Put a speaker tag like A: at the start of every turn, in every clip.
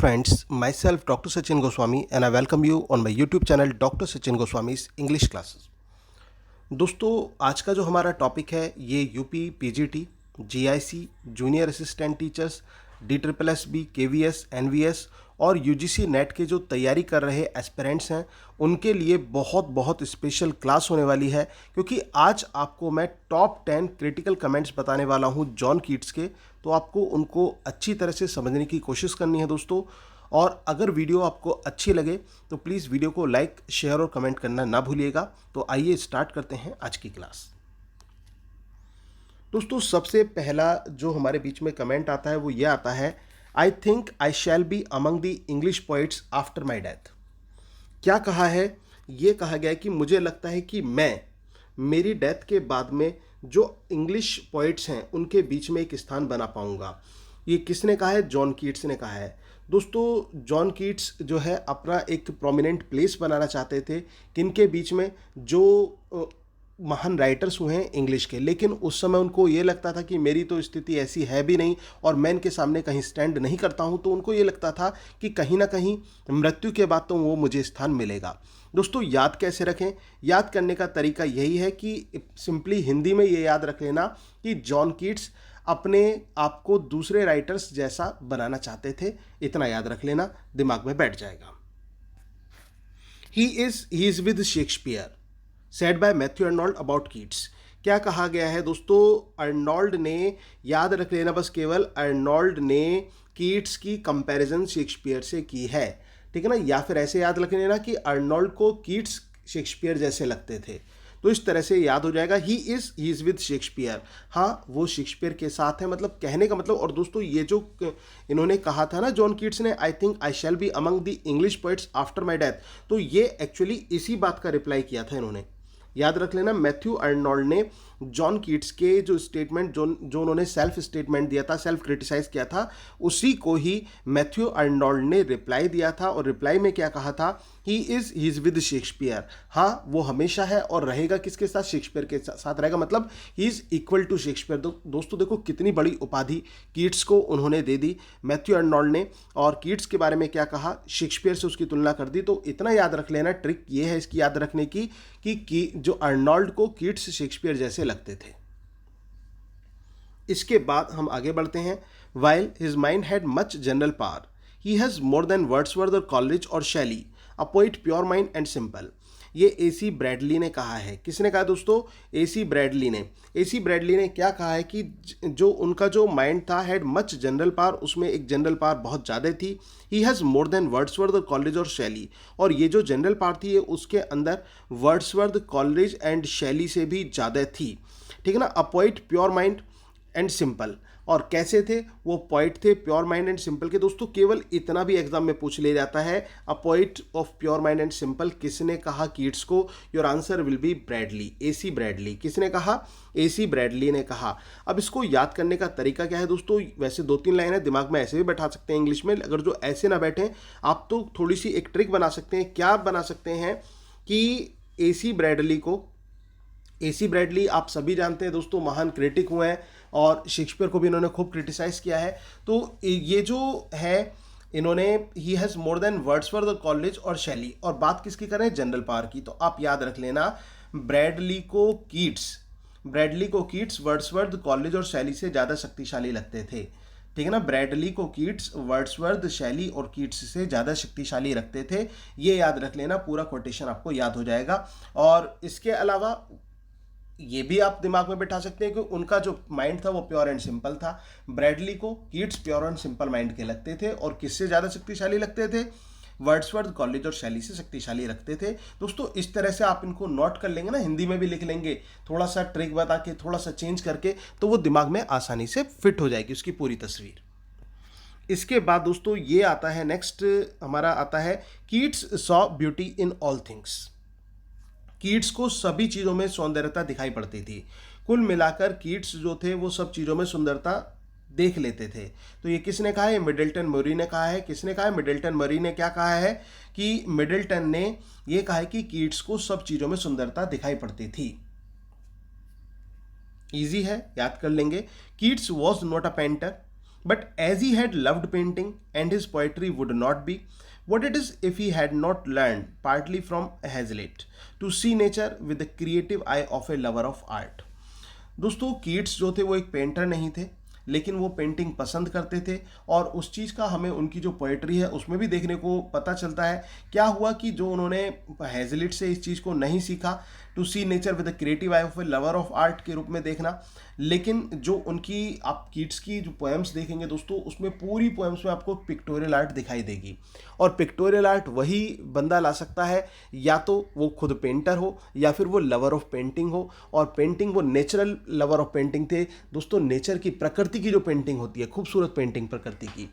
A: friends, myself Dr. Sachin Goswami and I welcome you on my YouTube channel Dr.Sachin Goswami's English classes. दोस्तों आज का जो हमारा topic है ये UP PGT, GIC, junior assistant teachers, D.S.S.B KVS NVS और UGC net के जो तैयारी कर रहे एस्पिरेंट्स हैं उनके लिए बहुत बहुत स्पेशल क्लास होने वाली है, क्योंकि आज आपको मैं टॉप 10 क्रिटिकल कमेंट्स बताने वाला हूं जॉन कीट्स के। तो आपको उनको अच्छी तरह से समझने की कोशिश करनी है दोस्तों। और अगर वीडियो आपको अच्छी लगे तो प्लीज़ वीडियो को लाइक, शेयर और कमेंट करना ना भूलिएगा। तो आइए स्टार्ट करते हैं आज की क्लास। दोस्तों सबसे पहला जो हमारे बीच में कमेंट आता है वो ये आता है, I think I shall be among the English poets after my death. क्या कहा है? ये कहा गया है कि मुझे लगता है कि मैं मेरी डेथ के बाद में जो इंग्लिश पोइट्स हैं उनके बीच में एक स्थान बना पाऊंगा। ये किसने कहा है? जॉन कीट्स ने कहा है। दोस्तों जॉन कीट्स जो है अपना एक प्रोमिनेंट प्लेस बनाना चाहते थे किनके बीच में? जो महान राइटर्स हुए हैं इंग्लिश के, लेकिन उस समय उनको ये लगता था कि मेरी तो स्थिति ऐसी है भी नहीं और मैं इनके सामने कहीं स्टैंड नहीं करता हूँ, तो उनको ये लगता था कि कहीं ना कहीं मृत्यु के बाद तो वो मुझे स्थान मिलेगा। दोस्तों याद कैसे रखें? याद करने का तरीका यही है कि सिंपली हिंदी में ये याद रख लेना कि जॉन कीट्स अपने आप को दूसरे राइटर्स जैसा बनाना चाहते थे। इतना याद रख लेना, दिमाग में बैठ जाएगा। He is with Shakespeare said bye Matthew Arnold about Keats. क्या कहा गया है दोस्तों? अर्नोल्ड ने, याद रख लेना बस, केवल अर्नोल्ड ने कीट्स की कंपैरिजन शेक्सपियर से की है, ठीक है ना। या फिर ऐसे याद रख लेना कि अर्नोल्ड को कीट्स शेक्सपियर जैसे लगते थे, तो इस तरह से याद हो जाएगा। He is with Shakespeare. हाँ, वो शेक्सपियर के साथ है, मतलब कहने का मतलब। और दोस्तों ये जो इन्होंने कहा था ना जॉन कीट्स ने, I think I shall be among the English poets after my death, तो ये एक्चुअली इसी बात का रिप्लाई किया था इन्होंने। याद रख लेना, मैथ्यू अर्नोल्ड ने जॉन कीट्स के जो स्टेटमेंट जो उन्होंने सेल्फ स्टेटमेंट दिया था, सेल्फ क्रिटिसाइज किया था, उसी को ही मैथ्यू अर्नोल्ड ने रिप्लाई दिया था। और रिप्लाई में क्या कहा था? He is with Shakespeare. हाँ, वो हमेशा है और रहेगा किसके साथ? शेक्सपियर के साथ रहेगा, मतलब he is equal to Shakespeare. दोस्तों देखो कितनी बड़ी उपाधि कीट्स को उन्होंने दे दी मैथ्यू अर्नोल्ड ने, और कीट्स के बारे में क्या कहा? शेक्सपियर से उसकी तुलना कर दी। तो इतना याद रख लेना, ट्रिक ये है इसकी याद रखने की कि जो अर्नोल्ड को कीट्स शेक्सपियर जैसे लगते थे। इसके बाद हम आगे बढ़ते हैं। While his mind had much general power, he has more than Wordsworth और कॉलरिज और शैली, अ poet pure mind and simple. ये A.C. ब्रैडली ने कहा है। किसने कहा दोस्तों? A.C. ब्रैडली ने। A.C. ब्रैडली ने क्या कहा है कि जो उनका जो माइंड था, हैड मच जनरल पावर, उसमें एक जनरल पावर बहुत ज़्यादा थी। He has more than Wordsworth और कॉलरिज और शैली, और ये जो जनरल पावर थी ये उसके अंदर वर्ड्सवर्थ, कॉलरिज एंड शैली से भी ज़्यादा थी, ठीक है ना। अ poet pure mind and simple. और कैसे थे वो? पोइट थे, प्योर माइंड एंड सिंपल के। दोस्तों केवल इतना भी एग्जाम में पूछ ले जाता है, अ poet of pure mind and simple. किसने कहा कीट्स को? Your answer will be Bradley, A.C. Bradley. किसने कहा? A.C. ब्रैडली ने कहा। अब इसको याद करने का तरीका क्या है दोस्तों? वैसे 2-3 लाइन है, दिमाग में ऐसे भी बैठा सकते हैं इंग्लिश में। अगर जो ऐसे ना बैठे आप तो थोड़ी सी एक ट्रिक बना सकते हैं। क्या बना सकते हैं कि A.C. ब्रैडली को, A.C. ब्रैडली आप सभी जानते हैं दोस्तों, महान क्रिटिक हुए हैं और शेक्सपियर को भी इन्होंने खूब क्रिटिसाइज किया है। तो ये जो है इन्होंने, he has more than Wordsworth और कॉलरिज और शैली, और बात किसकी करें? जनरल पावर की। तो आप याद रख लेना, ब्रैडली को कीट्स वर्ड्सवर्थ, कॉलरिज और शैली से ज़्यादा शक्तिशाली लगते थे, ठीक है ना। ब्रैडली को कीट्स, वर्ड्सवर्थ, शैली और कीट्स से ज़्यादा शक्तिशाली रखते थे। ये याद रख लेना, पूरा कोटेशन आपको याद हो जाएगा। और इसके अलावा ये भी आप दिमाग में बैठा सकते हैं कि उनका जो माइंड था वो प्योर एंड सिंपल था। ब्रैडली को Keats pure and simple mind के लगते थे, और किससे ज़्यादा शक्तिशाली लगते थे? वर्ड्सवर्थ, कॉलरिज और शैली से शक्तिशाली रखते थे। दोस्तों इस तरह से आप इनको नोट कर लेंगे ना, हिंदी में भी लिख लेंगे, थोड़ा सा ट्रिक बता के, थोड़ा सा चेंज करके, तो वो दिमाग में आसानी से फिट हो जाएगी उसकी पूरी तस्वीर। इसके बाद दोस्तों ये आता है, नेक्स्ट हमारा आता है, Keats saw beauty in all things. Keats को सभी चीज़ों में सौंदर्यता दिखाई पड़ती थी। कुल मिलाकर कीट्स जो थे वो सब चीज़ों में सुंदरता देख लेते थे। तो ये किसने कहा है? मिडल्टन मरी ने कहा है। किसने कहा है? मिडल्टन मरी ने। क्या कहा है? कि मिडल्टन ने ये कहा है कि कीट्स को सब चीज़ों में सुंदरता दिखाई पड़ती थी। इजी है, याद कर लेंगे। Keats was not a painter, But as he had loved painting and his poetry would not be what it is if he had not learned, partly from Hazlitt, to see nature with the creative eye of a lover of art. दोस्तों Keats जो थे वो एक painter नहीं थे, लेकिन वो painting पसंद करते थे और उस चीज़ का हमें उनकी जो पोएट्री है उसमें भी देखने को पता चलता है। क्या हुआ कि जो उन्होंने हैजलिट से इस चीज़ को नहीं सीखा, to see nature with the creative eye of a lover of art के रूप में देखना, लेकिन जो उनकी आप कीट्स की जो पोएम्स देखेंगे दोस्तों, उसमें पूरी पोएम्स में आपको पिक्टोरियल आर्ट दिखाई देगी। और पिक्टोरियल आर्ट वही बंदा ला सकता है, या तो वो खुद पेंटर हो या फिर वो लवर ऑफ पेंटिंग हो। और पेंटिंग वो नेचुरल लवर ऑफ पेंटिंग थे दोस्तों, नेचर की, प्रकृति की जो पेंटिंग होती है, खूबसूरत पेंटिंग प्रकृति की,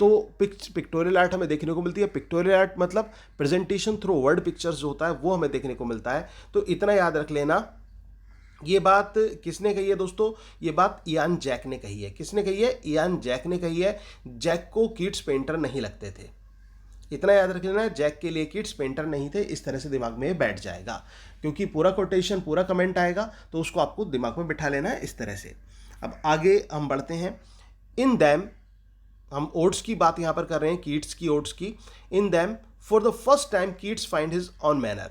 A: तो पिक्टोरियल आर्ट हमें देखने को मिलती है। पिक्टोरियल आर्ट मतलब प्रेजेंटेशन थ्रू वर्ड पिक्चर्स जो होता है वो हमें देखने को मिलता है। तो इतना याद रख लेना। ये बात किसने कही है दोस्तों? ये बात इयान जैक ने कही है। किसने कही है? इयान जैक ने कही है। जैक को कीट्स पेंटर नहीं लगते थे। इतना याद रख लेना, जैक के लिए कीट्स पेंटर नहीं थे। इस तरह से दिमाग में बैठ जाएगा, क्योंकि पूरा कोटेशन, पूरा कमेंट आएगा तो उसको आपको दिमाग में बिठा लेना है इस तरह से। अब आगे हम बढ़ते हैं। इन दैम, हम ओड्स की बात यहाँ पर कर रहे हैं, कीट्स की ओड्स की। In them for the first time Keats find his on manner.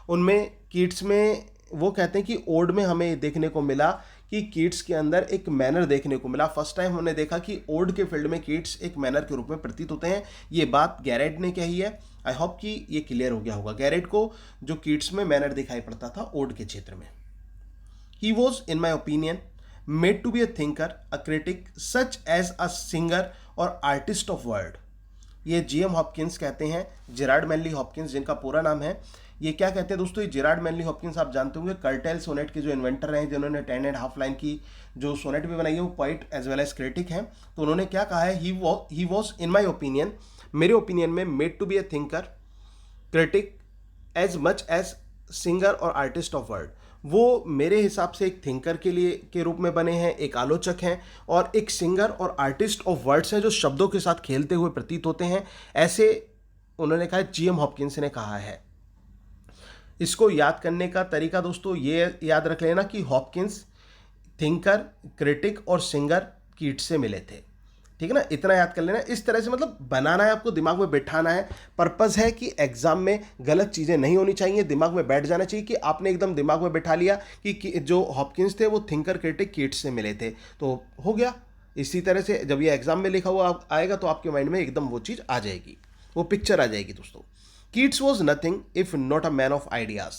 A: उनमें, कीट्स में वो कहते हैं कि ओड में हमें देखने को मिला कि कीट्स के अंदर एक मैनर देखने को मिला। फर्स्ट टाइम हमने देखा कि ओड के फील्ड में कीट्स एक मैनर के रूप में प्रतीत होते हैं। ये बात गैरेट ने कही है। आई होप कि ये क्लियर हो गया होगा गैरेट को, जो कीट्स में मैनर दिखाई पड़ता था ओड के क्षेत्र में। He was in my opinion made to be a thinker, a critic, such as a singer और आर्टिस्ट ऑफ वर्ड। ये जी.एम. हॉपकिंस कहते हैं, जेरार्ड मैनली हॉपकिंस जिनका पूरा नाम है। ये क्या कहते हैं दोस्तों? ये जेरार्ड मैनली हॉपकिंस आप जानते होंगे, कर्टेल सोनेट के जो इन्वेंटर हैं, जिन्होंने 10.5 लाइन की जो सोनेट भी बनाई है, वो poet as well as critic हैं। तो उन्होंने क्या कहा है? He was in my opinion, मेरे ओपिनियन में, made to be a thinker, critic, as much as singer और आर्टिस्ट ऑफ वर्ड। वो मेरे हिसाब से एक थिंकर के लिए के रूप में बने हैं, एक आलोचक हैं और एक सिंगर और आर्टिस्ट ऑफ वर्ड्स हैं, जो शब्दों के साथ खेलते हुए प्रतीत होते हैं। ऐसे उन्होंने कहा, जी.एम. हॉपकिंस ने कहा है। इसको याद करने का तरीका दोस्तों ये याद रख लेना कि हॉपकिंस थिंकर, क्रिटिक और सिंगर कीट्स से मिले थे। ठीक है ना? इतना याद कर लेना। इस तरह से मतलब बनाना है, आपको दिमाग में बैठाना है। पर्पस है कि एग्जाम में गलत चीज़ें नहीं होनी चाहिए, दिमाग में बैठ जाना चाहिए कि आपने एकदम दिमाग में बैठा लिया कि जो हॉपकिंस थे वो थिंकर, क्रिटिक, कीट्स से मिले थे, तो हो गया। इसी तरह से जब ये एग्जाम में लिखा हुआ आएगा तो आपके माइंड में एकदम वो चीज़ आ जाएगी, वो पिक्चर आ जाएगी दोस्तों। Keats was nothing if not a man of ideas.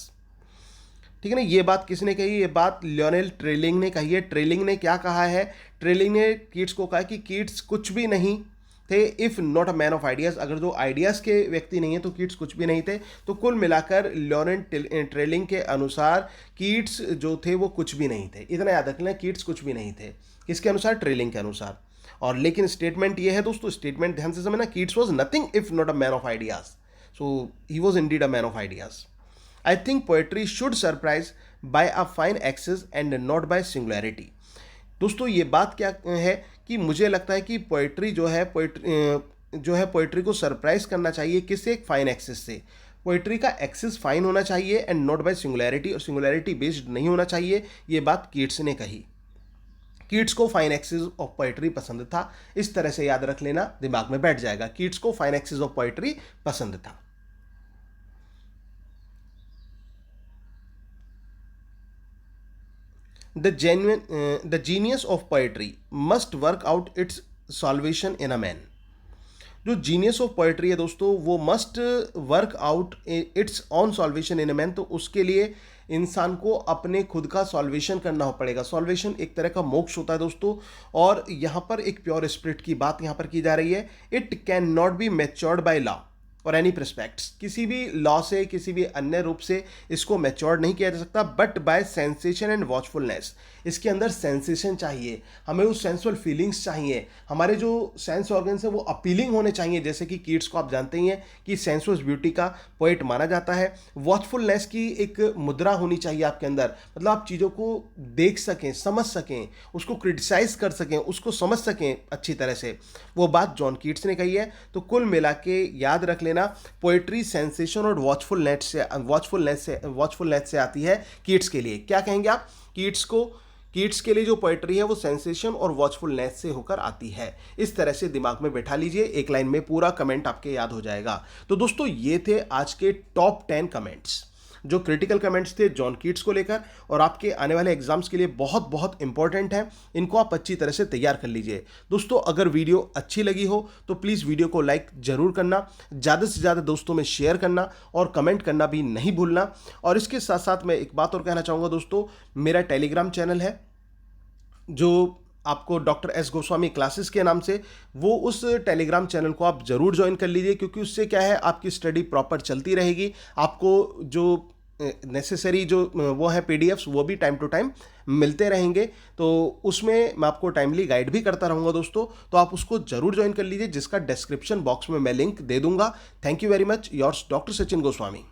A: ठीक है ना? ये बात किसने कही? ये बात लियोनेल ट्रेलिंग ने कही है। ट्रेलिंग ने क्या कहा है? ट्रेलिंग ने कीट्स को कहा कि कीट्स कुछ भी नहीं थे, if not a man of ideas. अगर जो आइडियाज़ के व्यक्ति नहीं है तो कीट्स कुछ भी नहीं थे। तो कुल मिलाकर लियोनेल ट्रेलिंग के अनुसार कीट्स जो थे वो कुछ भी नहीं थे। इतना याद रख लें, कीट्स कुछ भी नहीं थे। किसके अनुसार? ट्रेलिंग के अनुसार। और लेकिन स्टेटमेंट ये है दोस्तों, स्टेटमेंट ध्यान से समझना, Keats was nothing if not a man of ideas. So he was indeed a man of ideas. I think poetry should surprise by a fine excess and not by singularity. दोस्तों ये बात क्या है कि मुझे लगता है कि पोएट्री जो है पोएट्री को सरप्राइज करना चाहिए। किससे? एक फाइन एक्सेस से। पोएट्री का एक्सेस फाइन होना चाहिए एंड नॉट बाय सिंगुलैरिटी, और सिंगुलैरिटी बेस्ड नहीं होना चाहिए। ये बात कीट्स ने कही। कीट्स को फाइन एक्सेस ऑफ पोएट्री पसंद था। इस तरह से याद रख लेना, दिमाग में बैठ जाएगा। कीट्स को फाइन एक्सेस ऑफ पोएट्री पसंद था। The genius of poetry must work out its salvation in a man. जो जीनियस ऑफ पोएट्री है दोस्तों, वो must work out it's on solvation in a man. तो उसके लिए इंसान को अपने खुद का सॉल्वेशन करना पड़ेगा। सॉल्वेशन एक तरह का मोक्ष होता है दोस्तों, और यहाँ पर एक प्योर स्पिरिट की बात यहाँ पर की जा रही है। It can not be matured by law और एनी प्रस्पेक्ट्स। किसी भी लॉ से, किसी भी अन्य रूप से इसको मैच्योर्ड नहीं किया जा सकता, बट बाय सेंसेशन एंड वॉचफुलनेस। इसके अंदर सेंसेशन चाहिए, हमें उस सेंसुअल फीलिंग्स चाहिए, हमारे जो सेंस ऑर्गन्स हैं वो अपीलिंग होने चाहिए। जैसे कि कीट्स को आप जानते ही हैं कि सेंसुअस ब्यूटी का पोएट माना जाता है। वॉचफुलनेस की एक मुद्रा होनी चाहिए आपके अंदर, मतलब आप चीज़ों को देख सकें, समझ सकें, उसको क्रिटिसाइज कर सकें, उसको समझ सकें अच्छी तरह से। वो बात जॉन कीट्स ने कही है। तो कुल मिला के याद रख लेना, पोएट्री सेंसेशन और वॉचफुलनेस से आती है कीट्स के लिए। क्या कहेंगे आप? कीट्स को कीट्स के लिए जो पोएट्री है वो सेंसेशन और वॉचफुलनेस से होकर आती है। इस तरह से दिमाग में बैठा लीजिए, एक लाइन में पूरा कमेंट आपके याद हो जाएगा। तो दोस्तों ये थे आज के टॉप 10 कमेंट्स, जो क्रिटिकल कमेंट्स थे जॉन कीट्स को लेकर, और आपके आने वाले एग्जाम्स के लिए बहुत बहुत इंपॉर्टेंट हैं। इनको आप अच्छी तरह से तैयार कर लीजिए। दोस्तों अगर वीडियो अच्छी लगी हो तो प्लीज़ वीडियो को लाइक जरूर करना, ज़्यादा से ज़्यादा दोस्तों में शेयर करना और कमेंट करना भी नहीं भूलना। और इसके साथ साथ मैं एक बात और कहना चाहूँगा दोस्तों, मेरा टेलीग्राम चैनल है जो आपको Dr.S.GOSWAMI क्लासेस के नाम से, वो उस टेलीग्राम चैनल को आप जरूर ज्वाइन कर लीजिए, क्योंकि उससे क्या है आपकी स्टडी प्रॉपर चलती रहेगी। आपको जो नेसेसरी जो वो है पीडीएफ्स वो भी टाइम टू टाइम मिलते रहेंगे, तो उसमें मैं आपको टाइमली गाइड भी करता रहूँगा दोस्तों। तो आप उसको जरूर ज्वाइन कर लीजिए, जिसका डिस्क्रिप्शन बॉक्स में मैं लिंक दे दूंगा। Thank you very much, yours doctor Sachin Goswami.